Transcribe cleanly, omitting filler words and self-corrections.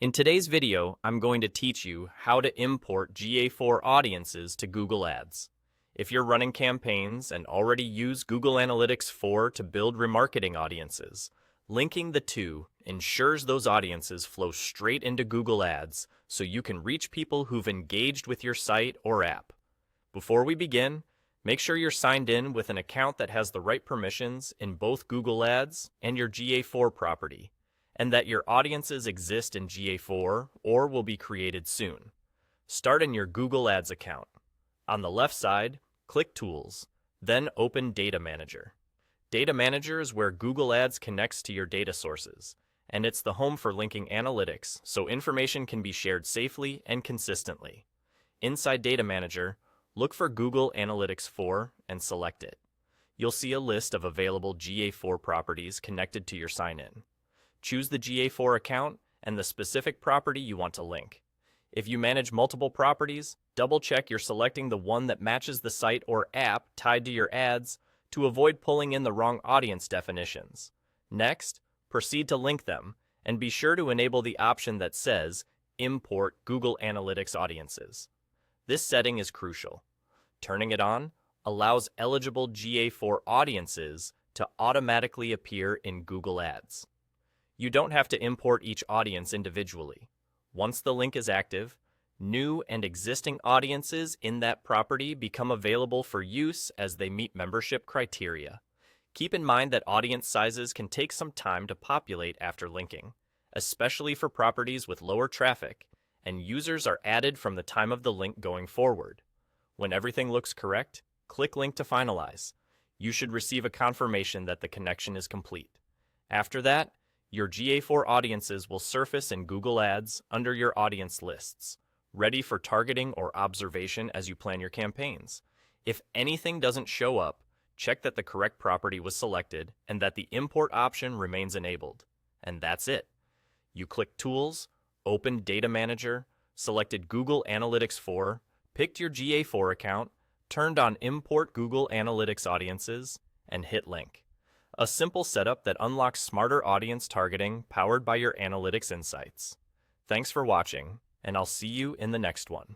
In today's video, I'm going to teach you how to import GA4 audiences to Google Ads. If you're running campaigns and already use Google Analytics 4 to build remarketing audiences, linking the two ensures those audiences flow straight into Google Ads so you can reach people who've engaged with your site or app. Before we begin, make sure you're signed in with an account that has the right permissions in both Google Ads and your GA4 property, and that your audiences exist in GA4 or will be created soon. Start in your Google Ads account. On the left side, click Tools, then open Data Manager. Data Manager is where Google Ads connects to your data sources, and it's the home for linking analytics so information can be shared safely and consistently. Inside Data Manager, look for Google Analytics 4 and select it. You'll see a list of available GA4 properties connected to your sign-in. Choose the GA4 account and the specific property you want to link. If you manage multiple properties, double-check you're selecting the one that matches the site or app tied to your ads to avoid pulling in the wrong audience definitions. Next, proceed to link them, and be sure to enable the option that says Import Google Analytics Audiences. This setting is crucial. Turning it on allows eligible GA4 audiences to automatically appear in Google Ads. You don't have to import each audience individually. Once the link is active, new and existing audiences in that property become available for use as they meet membership criteria. Keep in mind that audience sizes can take some time to populate after linking, especially for properties with lower traffic, and users are added from the time of the link going forward. When everything looks correct, click Link to finalize. You should receive a confirmation that the connection is complete. After that, your GA4 audiences will surface in Google Ads under your audience lists, ready for targeting or observation as you plan your campaigns. If anything doesn't show up, check that the correct property was selected and that the import option remains enabled. And that's it. You click Tools, open Data Manager, selected Google Analytics 4, picked your GA4 account, turned on Import Google Analytics Audiences, and hit Link. A simple setup that unlocks smarter audience targeting powered by your analytics insights. Thanks for watching, and I'll see you in the next one.